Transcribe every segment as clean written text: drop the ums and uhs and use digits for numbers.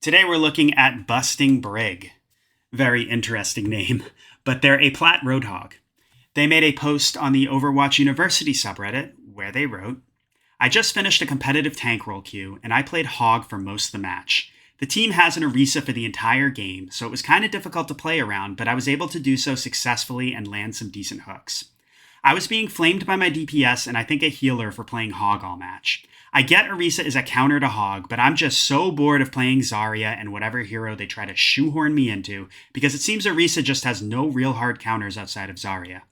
Today we're looking at BustingBrig. Very interesting name, but they're a Plat Roadhog. They made a post on the Overwatch University subreddit where they wrote, "I just finished a competitive tank roll queue and I played Hog for most of the match. The team has an Orisa for the entire game, so it was kind of difficult to play around, but I was able to do so successfully and land some decent hooks. I was being flamed by my DPS and I think a healer for playing Hog all match. I get Orisa is a counter to Hog, but I'm just so bored of playing Zarya and whatever hero they try to shoehorn me into, because it seems Orisa just has no real hard counters outside of Zarya.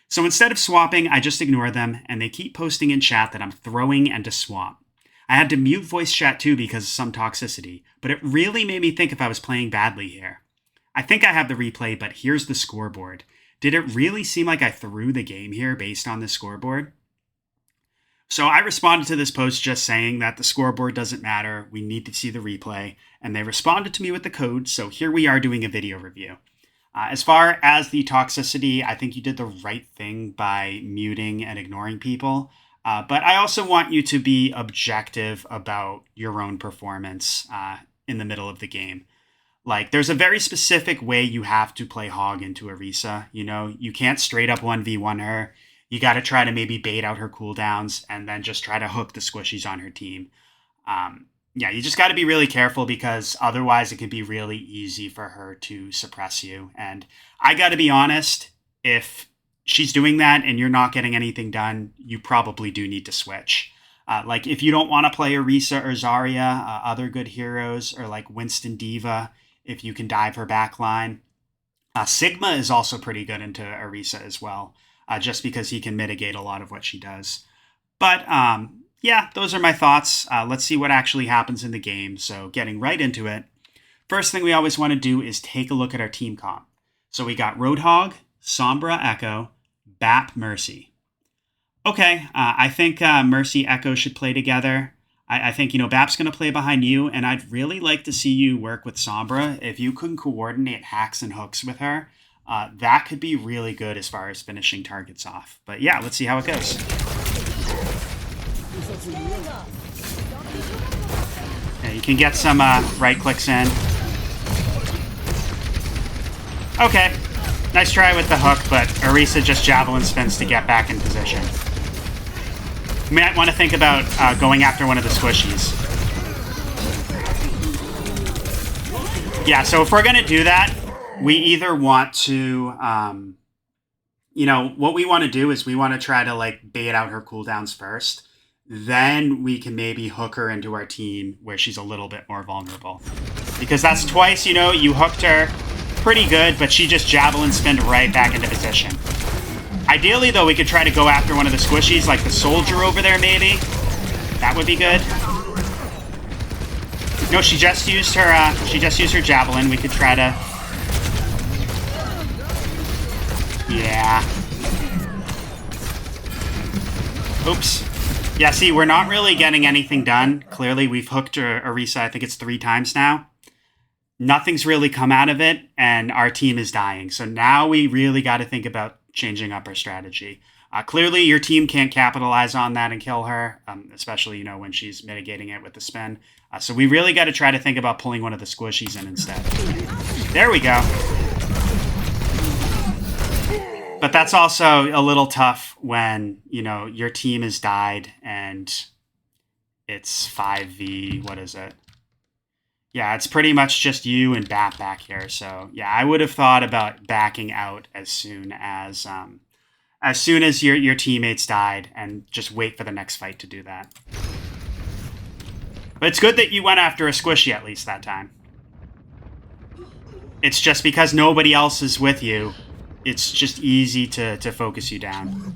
So instead of swapping, I just ignore them, and they keep posting in chat that I'm throwing and to swap. I had to mute voice chat too because of some toxicity, but it really made me think if I was playing badly here. I think I have the replay, but here's the scoreboard. Did it really seem like I threw the game here based on the scoreboard?" So I responded to this post just saying that the scoreboard doesn't matter, we need to see the replay, and they responded to me with the code, so here we are doing a video review. As far as the toxicity, I think you did the right thing by muting and ignoring people, but I also want you to be objective about your own performance in the middle of the game. Like, there's a very specific way you have to play Hog into Orisa. You know, you can't straight up 1v1 her. You got to try to maybe bait out her cooldowns and then just try to hook the squishies on her team. Yeah, you just got to be really careful because otherwise it can be really easy for her to suppress you. And I got to be honest, if she's doing that and you're not getting anything done, you probably do need to switch. Like, if you don't want to play Orisa or Zarya, other good heroes, or like Winston Diva, if you can dive her backline. Sigma is also pretty good into Orisa as well. Just because he can mitigate a lot of what she does. But yeah, those are my thoughts. Let's see what actually happens in the game. So getting right into it, first thing we always want to do is take a look at our team comp. So we got Roadhog, Sombra, Echo, Bap, Mercy. Okay, I think Mercy, Echo should play together. I think, Bap's going to play behind you, and I'd really like to see you work with Sombra. If you can coordinate hacks and hooks with her, that could be really good as far as finishing targets off. But yeah, let's see how it goes. Yeah, you can get some right clicks in. Okay, nice try with the hook, but Orisa just javelin spins to get back in position. You might want to think about going after one of the squishies. Yeah, so if we're going to do that, we either want to, what we want to do is we want to try to like bait out her cooldowns first. Then we can maybe hook her into our team where she's a little bit more vulnerable. Because that's twice, you hooked her pretty good, but she just javelin spinned right back into position. Ideally, though, we could try to go after one of the squishies, like the soldier over there, maybe. That would be good. No, she just used her javelin. We could try to... Yeah. Oops. Yeah, see, we're not really getting anything done. Clearly, we've hooked Orisa, I think it's 3 times now. Nothing's really come out of it, and our team is dying. So now we really got to think about changing up our strategy. Clearly, your team can't capitalize on that and kill her, especially, when she's mitigating it with the spin. So we really got to try to think about pulling one of the squishies in instead. There we go. But that's also a little tough when, your team has died and it's 5v, what is it? Yeah, it's pretty much just you and Bap back here. So yeah, I would have thought about backing out as soon as your teammates died and just wait for the next fight to do that. But it's good that you went after a squishy at least that time. It's just because nobody else is with you, it's just easy to focus you down.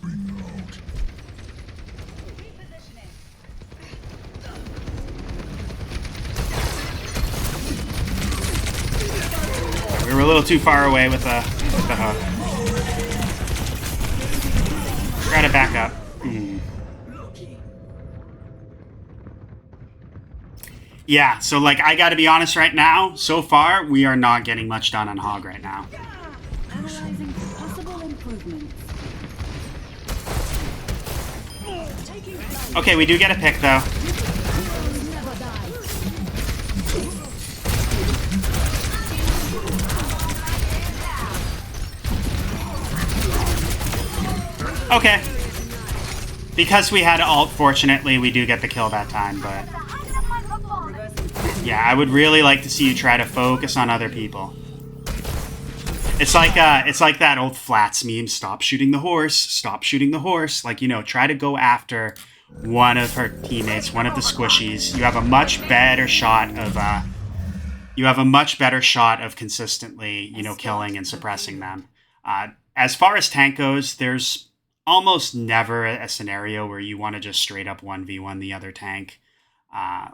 We were a little too far away with the hook. Try to back up. Yeah, so like I gotta be honest right now, so far we are not getting much done on Hog right now. Analyzing possible improvements. Okay, we do get a pick though. Okay. Because we had ult, fortunately, we do get the kill that time, but... yeah, I would really like to see you try to focus on other people. It's like that old Flats meme, stop shooting the horse, stop shooting the horse. Like, you know, try to go after one of her teammates, one of the squishies. You have a much better shot of consistently, you know, killing and suppressing them. As far as tank goes, there's almost never a scenario where you want to just straight up 1v1 the other tank.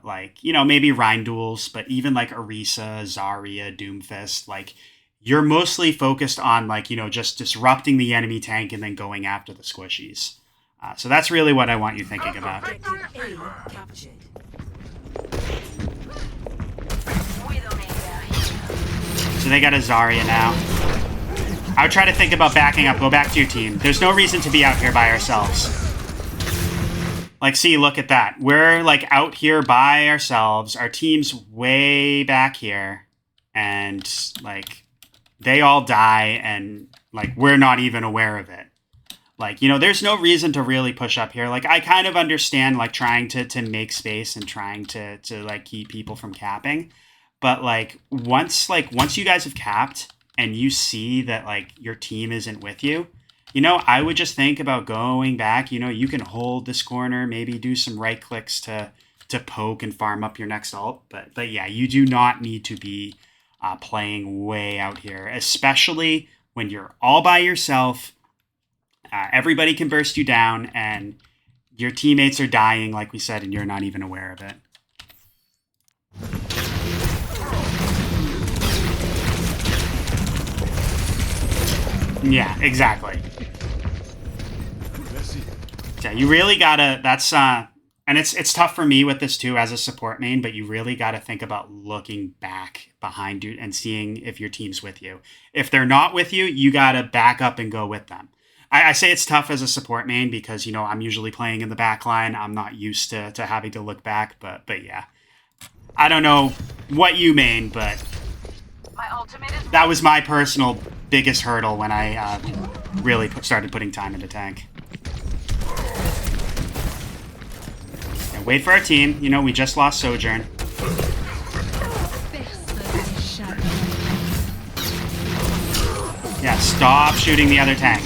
Like, you know, maybe Rhine duels, but even like Orisa, Zarya, Doomfist, like, you're mostly focused on, like, you know, just disrupting the enemy tank and then going after the squishies. So that's really what I want you thinking about. So they got a Zarya now. I would try to think about backing up. Go back to your team. There's no reason to be out here by ourselves. Like, see, look at that. We're, like, out here by ourselves. Our team's way back here. And, like, they all die, and, like, we're not even aware of it. Like, you know, there's no reason to really push up here. Like, I kind of understand, like, trying to make space and trying to like, keep people from capping. But, like, once you guys have capped and you see that, like, your team isn't with you, you know, I would just think about going back. You know, you can hold this corner, maybe do some right clicks to poke and farm up your next ult. But yeah, you do not need to be playing way out here, especially when you're all by yourself. Everybody can burst you down, and your teammates are dying, like we said, and you're not even aware of it. Yeah, exactly. Yeah, you really gotta, that's, and it's tough for me with this too as a support main, but you really gotta think about looking back behind you and seeing if your team's with you. If they're not with you, you gotta back up and go with them. I say it's tough as a support main because, you know, I'm usually playing in the back line. I'm not used to having to look back, but yeah. I don't know what you main, but that was my personal biggest hurdle when I really started putting time into tank. And wait for our team. You know, we just lost Sojourn. Yeah, stop shooting the other tank.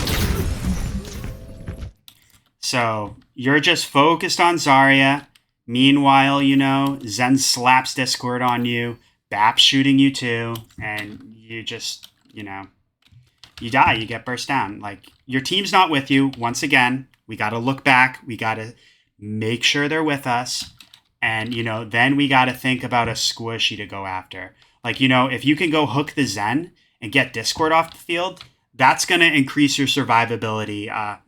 So, you're just focused on Zarya. Meanwhile, you know, Zen slaps Discord on you. Bap's shooting you too. And you just, you know, you die. You get burst down. Like, your team's not with you. Once again, we got to look back. We got to make sure they're with us. And, you know, then we got to think about a squishy to go after. Like, you know, if you can go hook the Zen and get Discord off the field, that's going to increase your survivability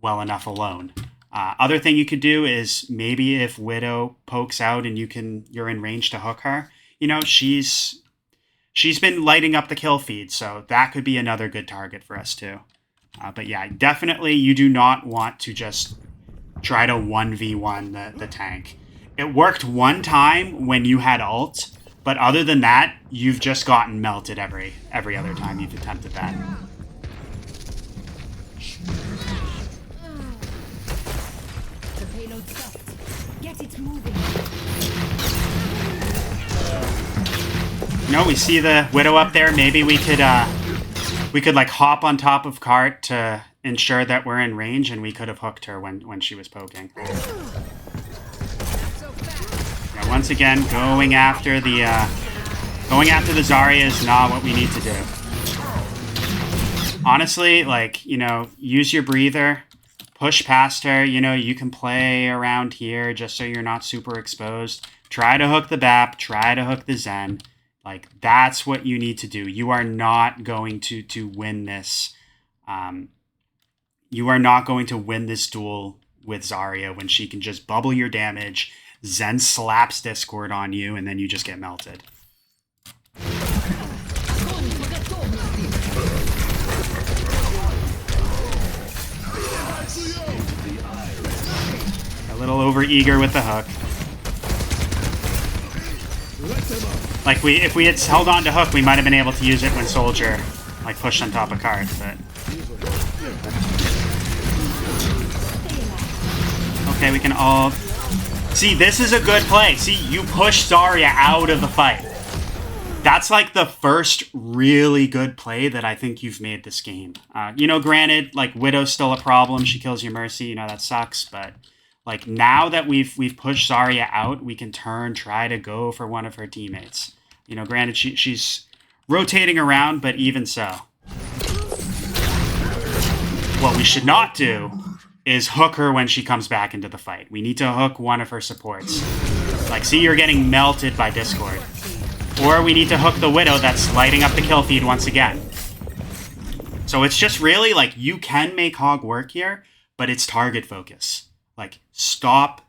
well enough alone. Other thing you could do is maybe if Widow pokes out and you're in range to hook her, you know, she's been lighting up the kill feed, so that could be another good target for us too. But yeah, definitely you do not want to just try to 1v1 the tank. It worked one time when you had ult, but other than that, you've just gotten melted every other time you've attempted that. Get it moving. No, we see the Widow up there. Maybe we could like hop on top of cart to ensure that we're in range, and we could have hooked her when she was poking. Yeah, once again, going after the Zarya is not what we need to do. Honestly, like, you know, use your breather. Push past her, you know, you can play around here just so you're not super exposed. Try to hook the BAP, try to hook the Zen. Like, that's what you need to do. You are not going to win this. You are not going to win this duel with Zarya when she can just bubble your damage, Zen slaps Discord on you, and then you just get melted. A little over-eager with the hook. Like, if we had held on to hook, we might have been able to use it when Soldier, like, pushed on top of cart, but... Okay, we can all... See, this is a good play. See, you push Zarya out of the fight. That's like the first really good play that I think you've made this game. You know, granted, like, Widow's still a problem. She kills your Mercy. You know, that sucks. But, like, now that we've pushed Zarya out, we can try to go for one of her teammates. You know, granted, she's rotating around, but even so. What we should not do is hook her when she comes back into the fight. We need to hook one of her supports. Like, see, you're getting melted by Discord. Or we need to hook the Widow that's lighting up the kill feed once again. So it's just really, like, you can make Hog work here, but it's target focus. Like, stop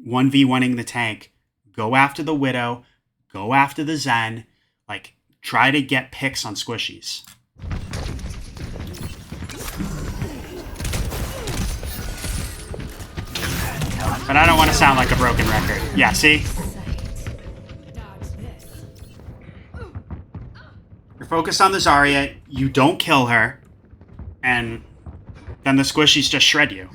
1v1ing the tank. Go after the Widow. Go after the Zen. Like, try to get picks on squishies. But I don't want to sound like a broken record. Yeah, see? You're focused on the Zarya, you don't kill her, and then the squishies just shred you.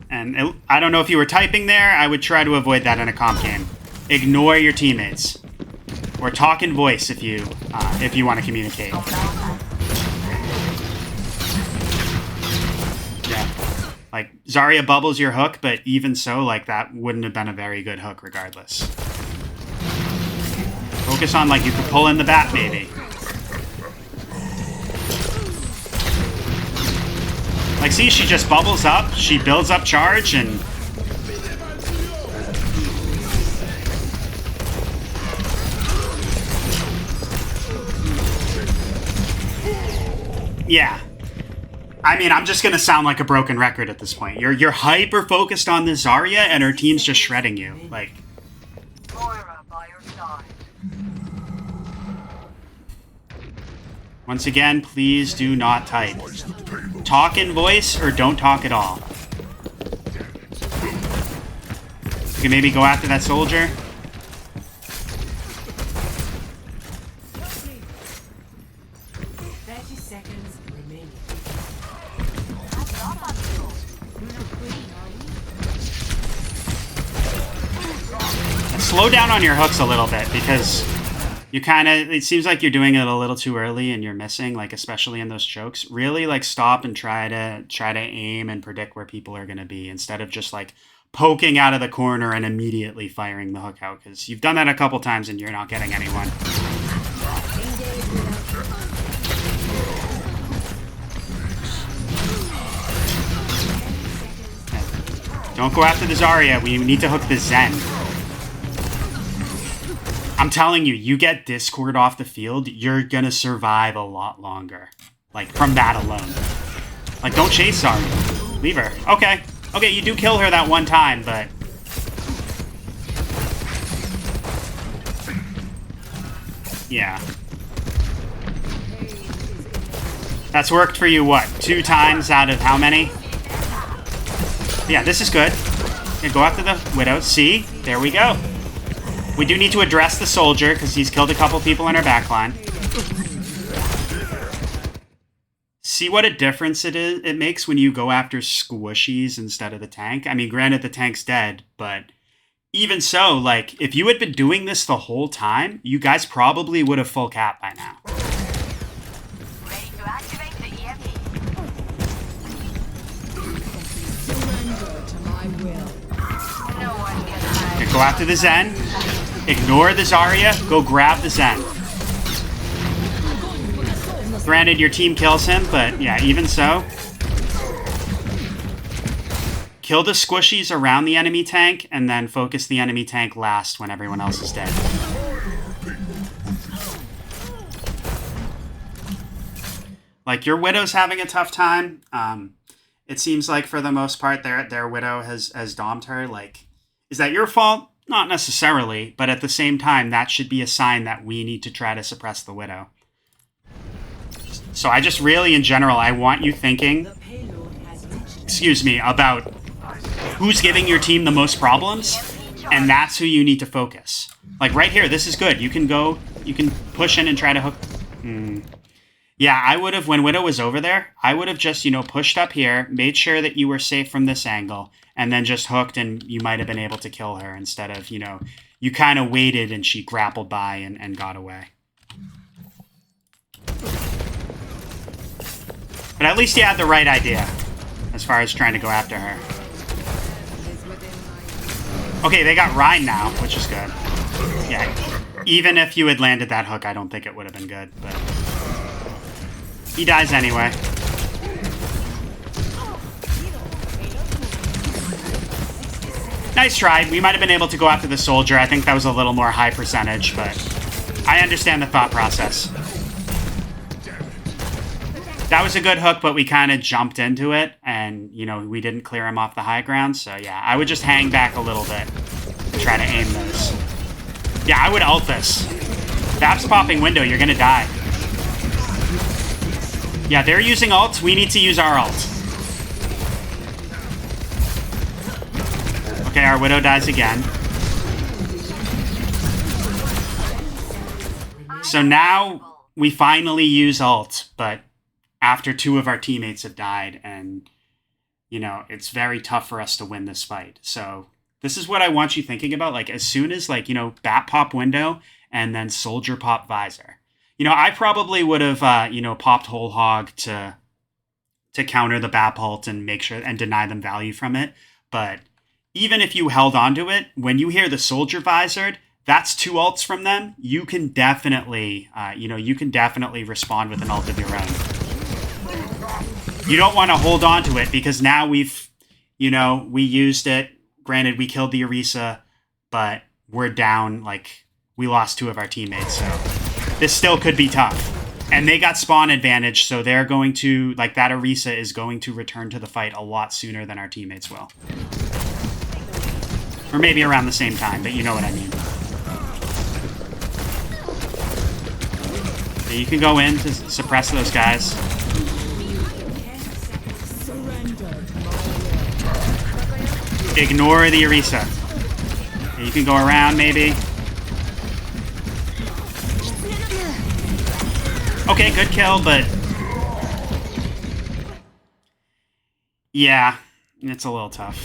And I don't know if you were typing there, I would try to avoid that in a comp game. Ignore your teammates. Or talk in voice if you want to communicate. Yeah. Like, Zarya bubbles your hook, but even so, like, that wouldn't have been a very good hook regardless. Focus on, like, you could pull in the bat, maybe. Like, see, she just bubbles up, she builds up charge, and... Yeah. I mean, I'm just gonna sound like a broken record at this point. You're hyper-focused on the Zarya, and her team's just shredding you. Like... Once again, please do not type. Talk in voice or don't talk at all. You can maybe go after that soldier. Slow down on your hooks a little bit because you kind of, it seems like you're doing it a little too early and you're missing, like, especially in those chokes. Really, like, stop and try to aim and predict where people are going to be instead of just, like, poking out of the corner and immediately firing the hook out, because you've done that a couple times and you're not getting anyone. Don't go after the Zarya. We need to hook the Zen. I'm telling you, you get Discord off the field, you're gonna survive a lot longer. Like, from that alone. Like, don't chase Zarya. Leave her. Okay. Okay, you do kill her that one time, but... Yeah. That's worked for you, what? 2 times out of how many? Yeah, this is good. Yeah, go after the Widow. See? There we go. We do need to address the soldier, because he's killed a couple people in our backline. See what a difference it makes when you go after squishies instead of the tank? I mean, granted, the tank's dead, but even so, like, if you had been doing this the whole time, you guys probably would have full cap by now. Ready to activate the EMP. Surrender to my will. No one gets hurt. Okay, go after the Zen. Ignore the Zarya. Go grab the Zen. Granted, your team kills him, but yeah, even so. Kill the squishies around the enemy tank, and then focus the enemy tank last when everyone else is dead. Like, your Widow's having a tough time. It seems like, for the most part, their Widow has domed her. Like, is that your fault? Not necessarily, but at the same time, that should be a sign that we need to try to suppress the Widow. So I just really, in general, I want you thinking, excuse me, about who's giving your team the most problems, and that's who you need to focus. Like, right here, this is good. You can push in and try to hook... Yeah, I would have, when Widow was over there, I would have just, pushed up here, made sure that you were safe from this angle, and then just hooked and you might have been able to kill her instead of, you kind of waited and she grappled by and got away. But at least you had the right idea as far as trying to go after her. Okay, they got Rhine now, which is good. Yeah, even if you had landed that hook, I don't think it would have been good, but he dies anyway. Nice try. We might have been able to go after the soldier. I think that was a little more high percentage, but I understand the thought process. That was a good hook, but we kind of jumped into it, and, we didn't clear him off the high ground. So, yeah, I would just hang back a little bit and try to aim those. Yeah, I would ult this. Vap's popping window. You're going to die. Yeah, they're using ult. We need to use our ult. Okay, our Widow dies again. So now we finally use ult, but after 2 of our teammates have died, and, it's very tough for us to win this fight. So this is what I want you thinking about. Like, as soon as, bat pop window and then soldier pop visor. I probably would have, popped whole hog to counter the bat ult and make sure and deny them value from it. But even if you held onto it, when you hear the soldier visored, that's 2 ults from them. You can definitely, respond with an ult of your own. You don't want to hold on to it because now we've, we used it. Granted, we killed the Orisa, but we're down, we lost 2 of our teammates, so this still could be tough. And they got spawn advantage, so they're going to, that Orisa is going to return to the fight a lot sooner than our teammates will. Or maybe around the same time, but you know what I mean. So you can go in to suppress those guys. Ignore the Orisa. You can go around, maybe. Okay, good kill, but yeah, it's a little tough.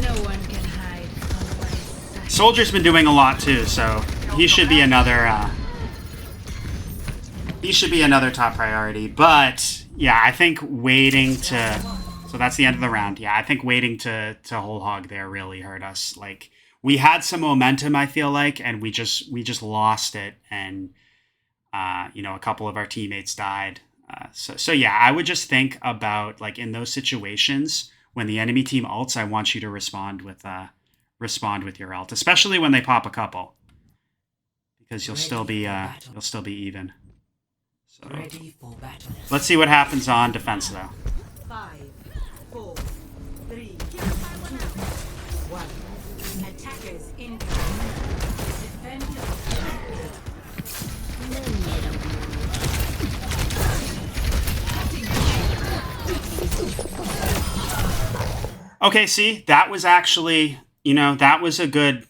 No one can hide from my sight. Soldier's been doing a lot too, so he should be another top priority. But yeah, I think waiting to, so that's the end of the round. Yeah, I think waiting to whole hog there really hurt us. We had some momentum, I feel like, and we just lost it, and a couple of our teammates died. So yeah, I would just think about, in those situations when the enemy team ults, I want you to respond with your ult, especially when they pop a couple, because you'll still be even. So let's see what happens on defense though. 5, 4, 3, 2, 1. Attackers incoming. Okay, see, that was actually, that was a good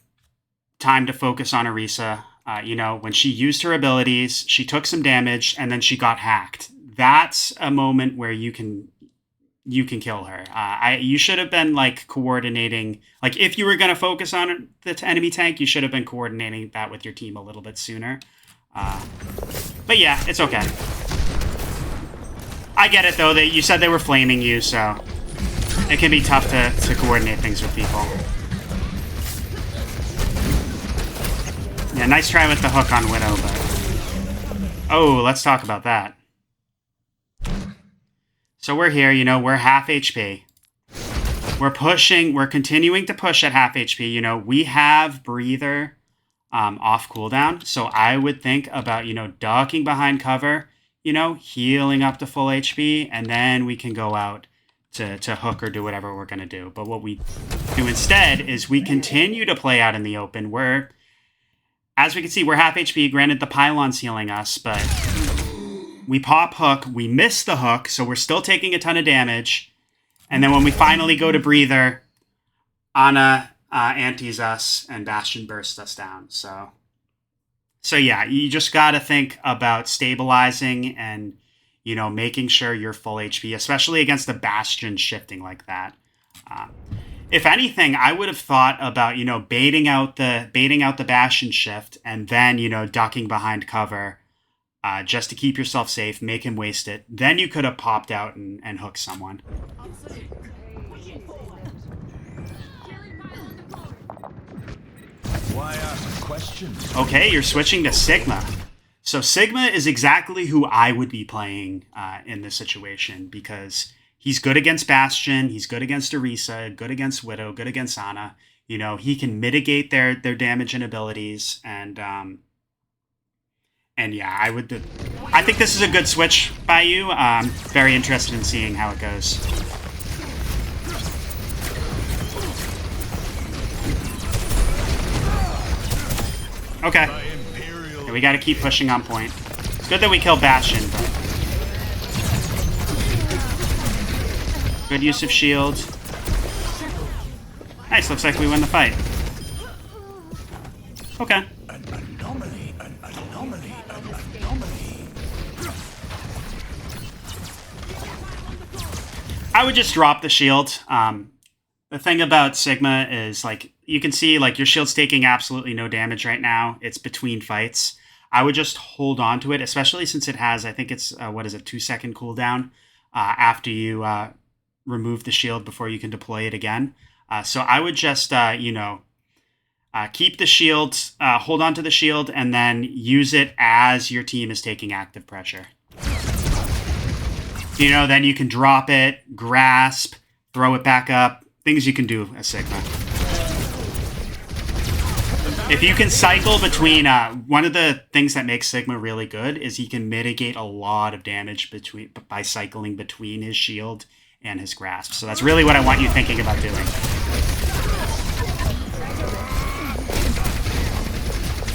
time to focus on Orisa. When she used her abilities, she took some damage, and then she got hacked. That's a moment where you can kill her. You should have been coordinating. If you were going to focus on the enemy tank, you should have been coordinating that with your team a little bit sooner. But yeah, it's okay. I get it though. You said they were flaming you, so it can be tough to coordinate things with people. Yeah, nice try with the hook on Widow, but oh, let's talk about that. So we're here, we're half HP. We're continuing to push at half HP. We have breather off cooldown, so I would think about, ducking behind cover, healing up to full HP, and then we can go out to hook or do whatever we're going to do. But what we do instead is we continue to play out in the open. As we can see, we're half HP. Granted, the pylon's healing us, but we pop hook. We miss the hook, so we're still taking a ton of damage. And then when we finally go to breather, Ana antis us and Bastion bursts us down. So So yeah, you just got to think about stabilizing and, making sure you're full HP, especially against the Bastion shifting like that. If anything, I would have thought about, baiting out the Bastion shift and then, ducking behind cover just to keep yourself safe, make him waste it. Then you could have popped out and hooked someone. Why ask questions? Okay, you're switching to Sigma. So Sigma is exactly who I would be playing in this situation because he's good against Bastion, he's good against Orisa, good against Widow, good against Ana. He can mitigate their damage and abilities, and yeah, I think this is a good switch by you. I'm very interested in seeing how it goes. Okay. Yeah, we got to keep pushing on point. It's good that we kill Bastion, but good use of shield. Nice, looks like we win the fight. Okay. An anomaly. I would just drop the shield. The thing about Sigma is, you can see, your shield's taking absolutely no damage right now. It's between fights. I would just hold on to it, especially since it has, I think it's, 2-second cooldown after you remove the shield before you can deploy it again. So I would just, keep the shield, hold on to the shield, and then use it as your team is taking active pressure. Then you can drop it, grasp, throw it back up. Things you can do as Sigma. If you can cycle between, one of the things that makes Sigma really good is he can mitigate a lot of damage by cycling between his shield and his grasp. So that's really what I want you thinking about doing.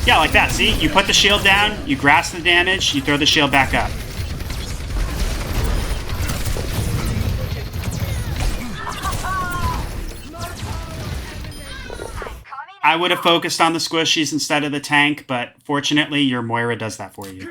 Yeah, like that. See? You put the shield down, you grasp the damage, you throw the shield back up. I would have focused on the squishies instead of the tank, but fortunately your Moira does that for you.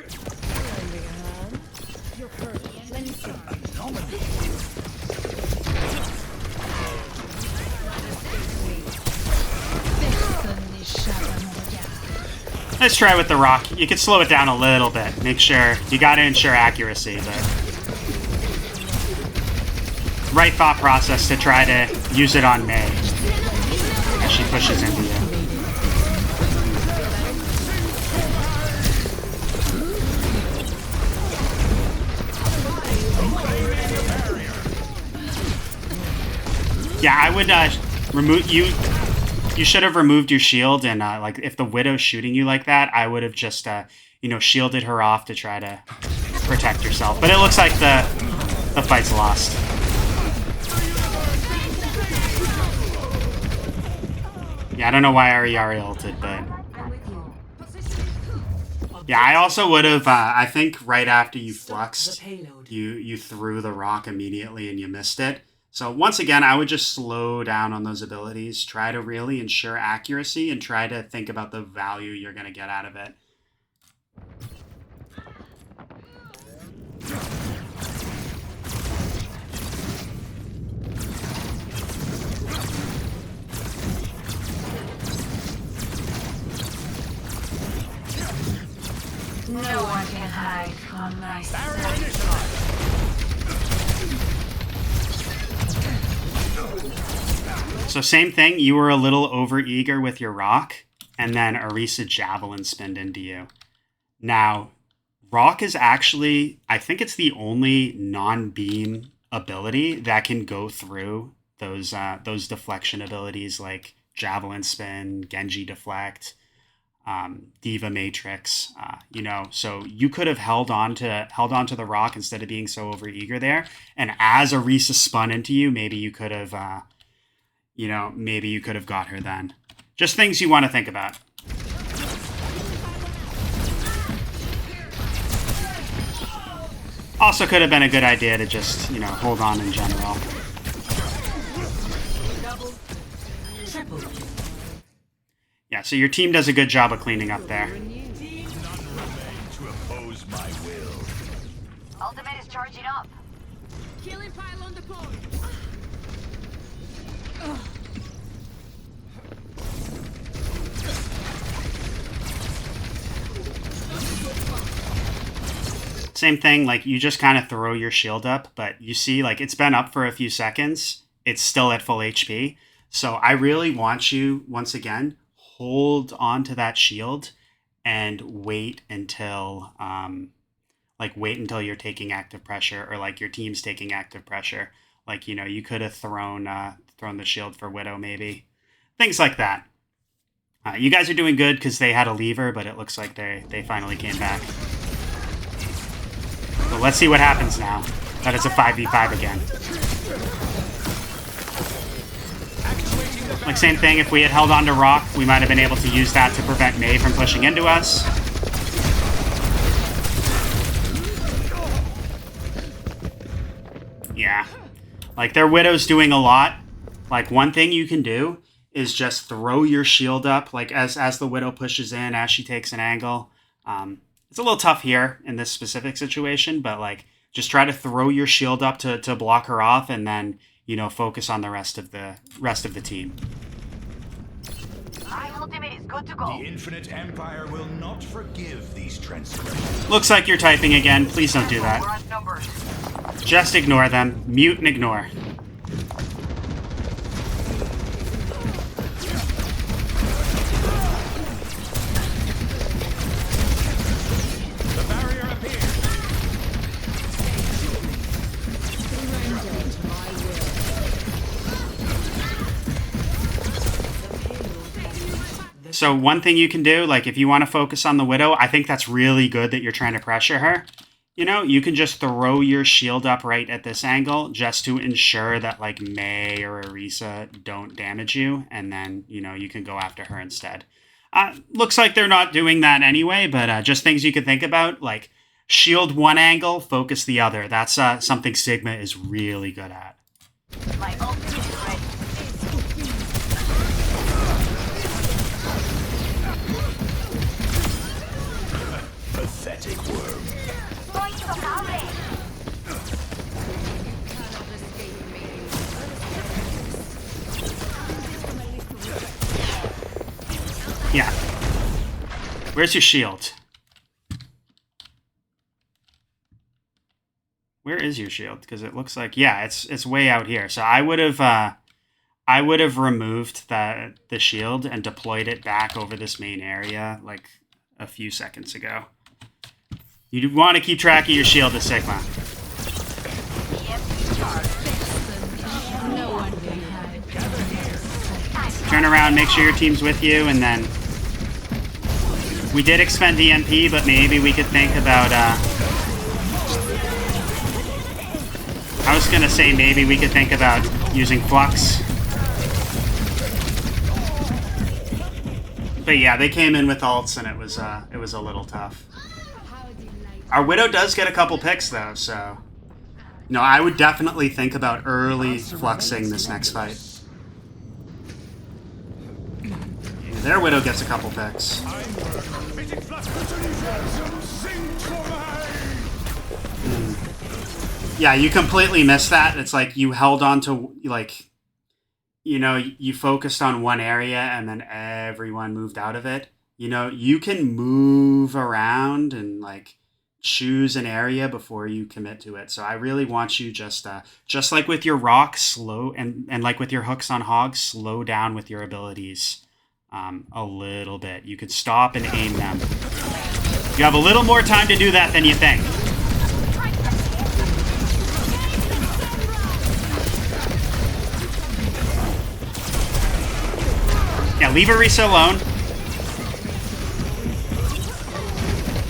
Let's try with the rock. You can slow it down a little bit. Make sure, you gotta ensure accuracy, but right thought process to try to use it on Mei as she pushes into you. Yeah, I would remove you. You should have removed your shield, and if the Widow's shooting you like that, I would have just shielded her off to try to protect yourself. But it looks like the fight's lost. Yeah, I don't know why Ari ulted, but yeah, I also would have. I think right after you fluxed, you threw the rock immediately and you missed it. So once again, I would just slow down on those abilities, try to really ensure accuracy, and try to think about the value you're going to get out of it. No one can hide from my sight. So same thing, you were a little over-eager with your rock, and then Orisa Javelin spinned into you. Now, rock is actually, I think it's the only non-beam ability that can go through those deflection abilities like Javelin Spin, Genji Deflect, Diva Matrix, so you could have held on to the rock instead of being so overeager there. And as Orisa spun into you, maybe you could have, got her then. Just things you want to think about. Also could have been a good idea to just, hold on in general. Yeah, so your team does a good job of cleaning up there. my will. Ultimate is charging up. Killing pile on the pole. Same thing, like you just kind of throw your shield up, but you see like it's been up for a few seconds. It's still at full HP. So I really want you, once again, hold on to that shield and wait until you're taking active pressure, or like your team's taking active pressure. Like, you know, you could have thrown the shield for Widow maybe. Things like that. You guys are doing good because they had a lever, but it looks like they finally came back. So let's see what happens now. That it's a 5v5 again. Like, same thing, if we had held on to Rock, we might have been able to use that to prevent Mei from pushing into us. Yeah. Like, their Widow's doing a lot. Like, one thing you can do is just throw your shield up, like, as the Widow pushes in, as she takes an angle. It's a little tough here in this specific situation, but, like, just try to throw your shield up to block her off, and then, you know, focus on the rest of the team. My ultimate is good to go. The Infinite Empire will not forgive these transgressions. Looks like you're typing again. Please don't do We're that. outnumbered. Just ignore them. Mute and ignore. The barrier appears. So one thing you can do, like if you want to focus on the Widow, I think that's really good that you're trying to pressure her. You know, you can just throw your shield up right at this angle just to ensure that like Mei or Orisa don't damage you, and then, you know, you can go after her instead. Looks like they're not doing that anyway, but just things you could think about, like shield one angle, focus the other. That's something Sigma is really good at. My ultimate is ready. Pathetic worm. Going to power. Yeah. Where's your shield? Where is your shield? Because it looks like, yeah, it's way out here. So I would have removed the shield and deployed it back over this main area like a few seconds ago. You want to keep track of your shield as Sigma. No one can hide. Turn around, make sure your team's with you, and then we did expend EMP, but maybe we could think about I was gonna say maybe we could think about using Flux. But yeah, they came in with ults, and it was a little tough. Our Widow does get a couple picks though, so no, I would definitely think about early fluxing this next fight. Yeah, their Widow gets a couple picks. Yeah, you completely missed that. It's like you held on to, like, you know, you focused on one area and then everyone moved out of it. You know, you can move around and like choose an area before you commit to it. So I really want you just like with your rock, slow, and like with your hooks on hogs, slow down with your abilities a little bit. You could stop and aim them. You have a little more time to do that than you think. Yeah, leave Orisa alone.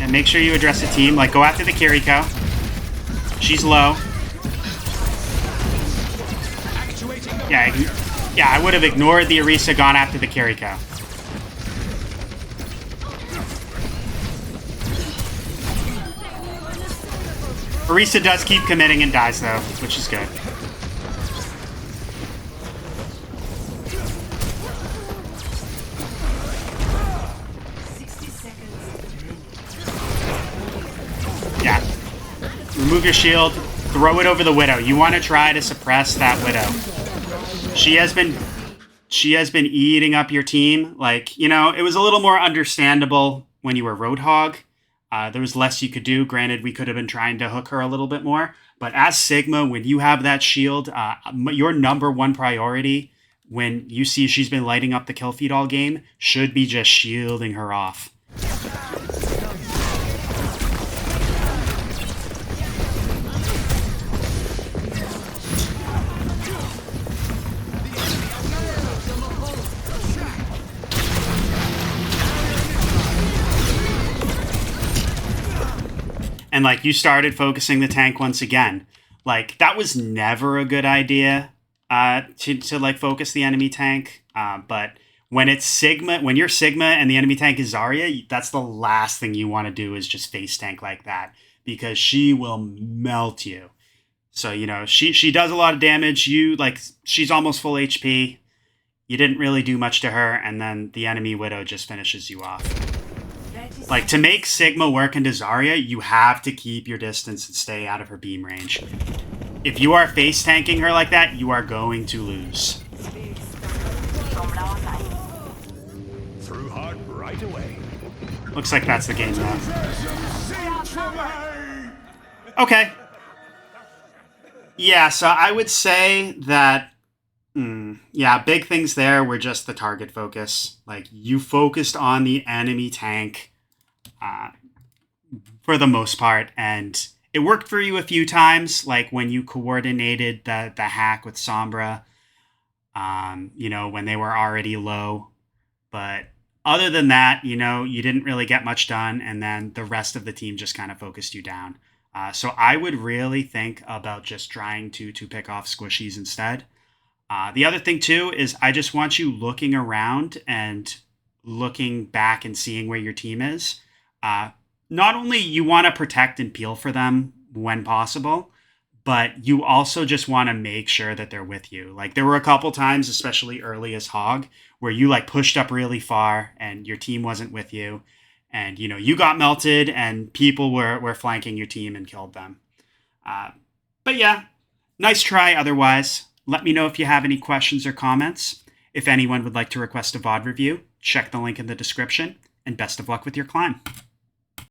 And make sure you address the team. Like, go after the Kiriko. She's low. Yeah, I would have ignored the Orisa, gone after the Kiriko. Orisa does keep committing and dies, though, which is good. remove your shield, throw it over the Widow. You want to try to suppress that Widow. She has been eating up your team. Like, you know, it was a little more understandable when you were Roadhog. There was less you could do. Granted, we could have been trying to hook her a little bit more. But as Sigma, when you have that shield, your number one priority when you see she's been lighting up the kill feed all game should be just shielding her off. And, like, you started focusing the tank once again. Like, that was never a good idea to like, focus the enemy tank. But when it's Sigma, when you're Sigma and the enemy tank is Zarya, that's the last thing you want to do is just face tank like that. Because she will melt you. So, you know, she does a lot of damage. She's almost full HP. You didn't really do much to her. And then the enemy Widow just finishes you off. Like, to make Sigma work into Zarya, you have to keep your distance and stay out of her beam range. If you are face tanking her like that, you are going to lose. Through hard right away. Looks like that's the game now. Okay. Yeah, so I would say that, big things there were just the target focus. Like, you focused on the enemy tank for the most part, and it worked for you a few times, like when you coordinated the hack with Sombra, you know, when they were already low. But other than that, you know, you didn't really get much done, and then the rest of the team just kind of focused you down. So I would really think about just trying to pick off squishies instead. The other thing, too, is I just want you looking around and looking back and seeing where your team is. Not only you want to protect and peel for them when possible, but you also just want to make sure that they're with you. Like, there were a couple times, especially early as Hog, where you, like, pushed up really far and your team wasn't with you. And, you know, you got melted and people were flanking your team and killed them. But yeah, nice try otherwise. Let me know if you have any questions or comments. If anyone would like to request a VOD review, check the link in the description. And best of luck with your climb.